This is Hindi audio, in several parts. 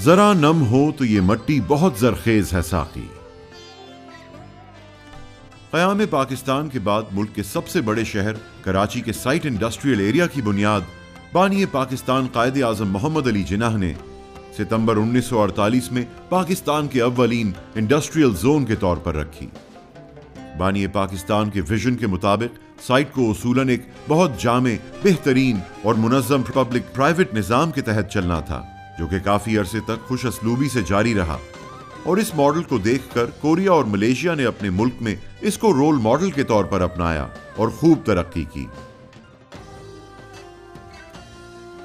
जरा नम हो तो ये मट्टी बहुत जरखेज है साकी। क़याम पाकिस्तान के बाद मुल्क के सबसे बड़े शहर कराची के साइट इंडस्ट्रियल एरिया की बुनियाद बानी पाकिस्तान कायदे आज़म मोहम्मद अली जिन्नाह ने सितंबर 1948 में पाकिस्तान के अव्वलीन इंडस्ट्रियल जोन के तौर पर रखी। बानी पाकिस्तान के विजन के मुताबिक साइट को उसूलन एक बहुत जामे, बेहतरीन और मुनज़्ज़म पब्लिक प्राइवेट निज़ाम के तहत चलना था, जो कि काफी अरसे तक खुश असलूबी से जारी रहा। और इस मॉडल को देखकर कोरिया और मलेशिया ने अपने मुल्क में इसको रोल मॉडल के तौर पर अपनाया और खूब तरक्की की।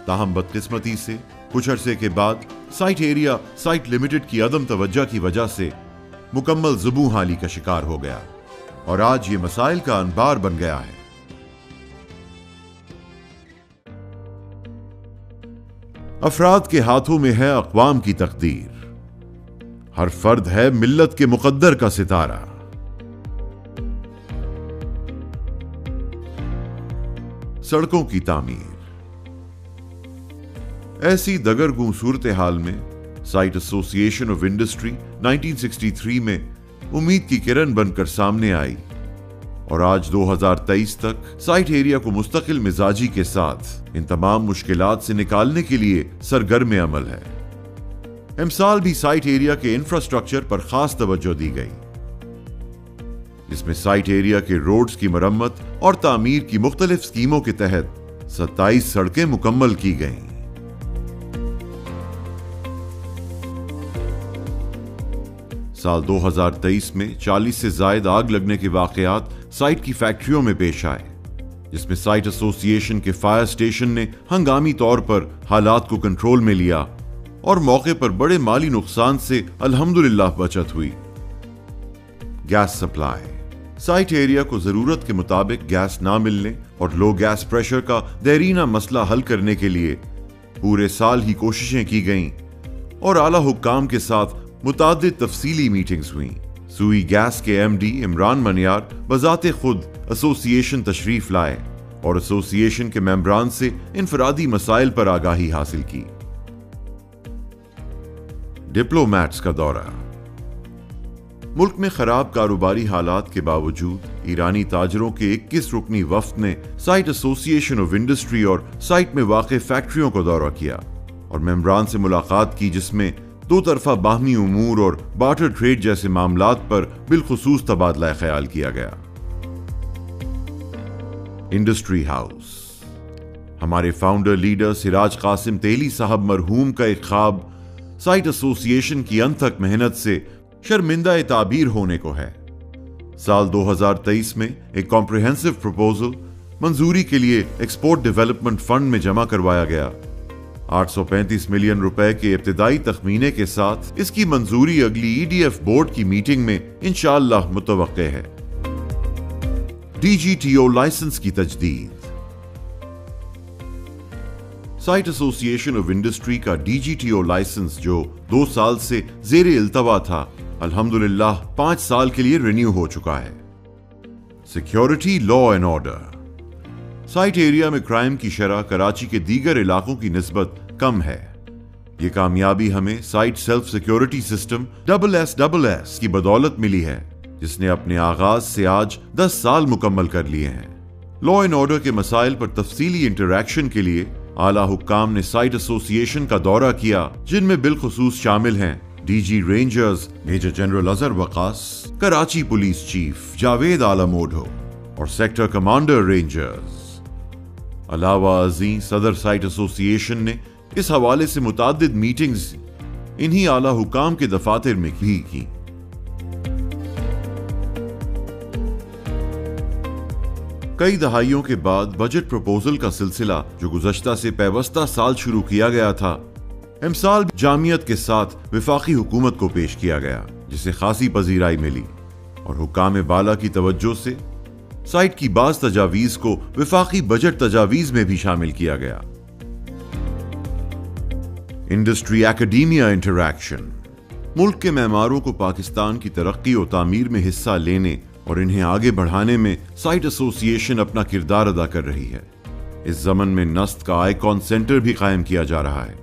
ताहम बदकिस्मती से कुछ अरसे के बाद साइट एरिया साइट लिमिटेड की अदम तवज्जो की वजह से मुकम्मल ज़ुबू हाली का शिकार हो गया और आज ये मसाइल का अनबार बन गया है। अफराद के हाथों में है अक़वाम की तकदीर, हर फर्द है मिल्लत के मुकद्दर का सितारा। सड़कों की तामीर। ऐसी दगरगूं सूरत हाल में साइट एसोसिएशन ऑफ इंडस्ट्री 1963 में उम्मीद की किरण बनकर सामने आई और आज 2023 तक साइट एरिया को मुस्तकिल मिजाजी के साथ इन तमाम मुश्किलात से निकालने के लिए सरगर्म अमल है। इमसाल भी साइट एरिया के इंफ्रास्ट्रक्चर पर खास तवज्जो दी गई, जिसमें साइट एरिया के रोड्स की मरम्मत और तामीर की मुख्तलिफ स्कीमों के तहत 27 सड़कें मुकम्मल की गईं। साल 2023 में 40 से जायद आग लगने के वाकयात साइट की फैक्ट्रियों में पेश आए, जिसमें साइट एसोसिएशन के फायर स्टेशन ने हंगामी तौर पर हालात को कंट्रोल में लिया और मौके पर बड़े माली नुकसान से अल्हम्दुलिल्लाह बचत हुई। Gas supply. साइट एरिया को जरूरत के मुताबिक गैस ना मिलने और लो गैस प्रेशर का देरीना मसला हल करने के लिए पूरे साल ही कोशिशें की गईं और आला हुक्काम के साथ मुतादिद तफसीली मीटिंग्स हुई। सुई गैस के एमडी इमरान मनियार बजाते खुद एसोसिएशन तशरीफ लाए और एसोसिएशन के मेंबरान से इनफरादी मसाइल पर आगाही हासिल की। डिप्लोमैट्स का दौरा। मुल्क में खराब कारोबारी हालात के बावजूद ईरानी ताजरों के 21 रुकनी वफ्द ने साइट एसोसिएशन ऑफ इंडस्ट्री और साइट में वाक़े फैक्ट्रियों का दौरा किया और मेंबरान से मुलाकात की, जिसमें दो तरफा बाहमी उमूर और बार्टर ट्रेड जैसे मामलात पर बिलखुसूस तबादला ख्याल किया गया। Industry house. हमारे फाउंडर लीडर सिराज कासिम तेली साहब मरहूम का एक ख्वाब साइट एसोसिएशन की अनथक मेहनत से शर्मिंदा ताबीर होने को है। साल 2023 में एक कॉम्प्रिहेंसिव प्रपोजल मंजूरी के लिए एक्सपोर्ट डेवलपमेंट फंड में जमा करवाया गया। 835 मिलियन रुपए के इब्तिदाई तखमीने के साथ इसकी मंजूरी अगली ईडीएफ बोर्ड की मीटिंग में इंशाअल्लाह मुतवक्के है। डीजीटीओ लाइसेंस की तजदीद। साइट एसोसिएशन ऑफ इंडस्ट्री का डीजीटीओ लाइसेंस जो 2 साल से जेरे इल्तवा था, अल्हम्दुलिल्लाह 5 साल के लिए रिन्यू हो चुका है। Security, law and order. Site area में क्राइम की शरह कराची के दीगर इलाकों की निस्बत कम है। ये कामयाबी हमें site self security system SSS की बदौलत मिली है, जिसने अपने आगाज से आज 10 साल मुकम्मल कर लिए हैं। लॉ एंड ऑर्डर के मसाइल पर तफसीली इंटरैक्शन के लिए आला हुक्काम ने साइट एसोसिएशन का दौरा किया, जिनमें बिलखुसूस शामिल हैं DG Rangers major general Azhar Waqas, Karachi police chief Javed Alam Odho और सेक्टर कमांडर रेंजर्स। अलावा अजीं सदर साइट एसोसिएशन ने इस हवाले से मुताद्दिद मीटिंग्स इन्हीं आला हुकाम के दफातर में भी की। कई दहाइयों के बाद बजट प्रपोजल का सिलसिला जो गुज़श्ता से पैवस्ता साल शुरू किया गया था, इमसाल जामियत के साथ विफाकी हुकूमत को पेश किया गया, जिसे खासी पजीराई मिली और हुकाम बाला की तवज्जो से साइट की बाज तजावीज को विफाकी बजट तजावीज में भी शामिल किया गया। Industry academia interaction. मुल्क के मेमारों को पाकिस्तान की तरक्की और तामीर में हिस्सा लेने और इन्हें आगे बढ़ाने में साइट एसोसिएशन अपना किरदार अदा कर रही है। इस जमन में नस्त का आइकॉन सेंटर भी कायम किया जा रहा है।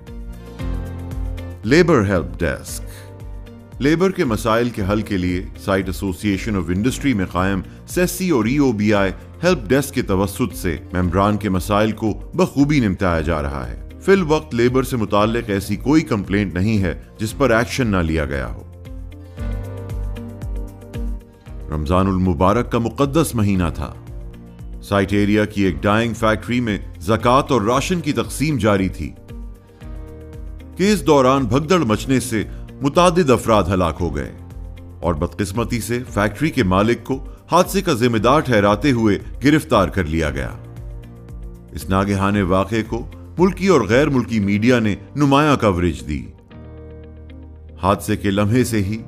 Labour help desk. लेबर के मसाइल के हल के लिए साइट एसोसिएशन ऑफ इंडस्ट्री में कायम सेसी और EOBI हेल्प डेस्क के तवस्सुत से मेंबरान के मसाइल को बखूबी निपटाया जा रहा है। फिल वक्त लेबर से मुताल्लिक ऐसी कोई कंप्लेंट नहीं है जिस पर एक्शन ना लिया गया हो। रमजानुल मुबारक का मुकद्दस महीना था। साइट एरिया की एक डाइंग फैक्ट्री में ज़कात और राशन की तकसीम जारी थी कि इस दौरान भगदड़ मचने से मुतादिद अफराद हलाक हो गए और बदकिस्मती से फैक्ट्री के मालिक को हादसे का जिम्मेदार ठहराते हुए गिरफ्तार कर लिया गया। इस नागहाने वाक़े को मुल्की और गैर मुल्की मीडिया ने नुमायां कवरेज दी। हादसे के लम्हे से ही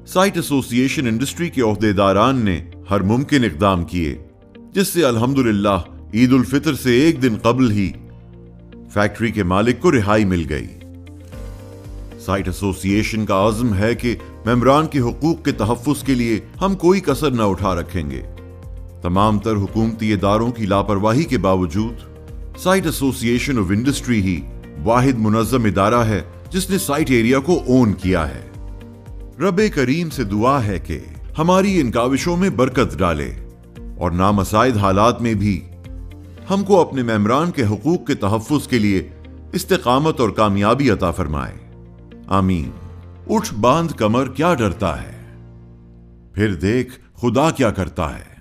साइट एसोसिएशन इंडस्ट्री के ओहदेदारान ने हर मुमकिन इक़दाम किए, जिससे अल्हम्दुलिल्लाह ईद उल फितर से एक दिन कबल ही फैक्ट्री के मालिक को रिहाई मिल गई। साइट एसोसिएशन का आज़म है कि मेंबरान के हुकूक के तहफ़्फ़ुज़ के लिए हम कोई कसर न उठा रखेंगे। तमाम तर हुकूमती इदारों की लापरवाही के बावजूद साइट एसोसिएशन ऑफ इंडस्ट्री ही वाहिद मुनज़्ज़म इदारा है जिसने साइट एरिया को ओन किया है। रब्बे करीम से दुआ है कि हमारी इन काविशों में बरकत डाले और नामसाइद हालात में भी हमको अपने मेंबरान के हुकूक के तहफ़्फ़ुज़ के लिए इस्तिक़ामत और कामयाबी अता फरमाए। आमीन। उठ बांध कमर क्या डरता है, फिर देख खुदा क्या करता है।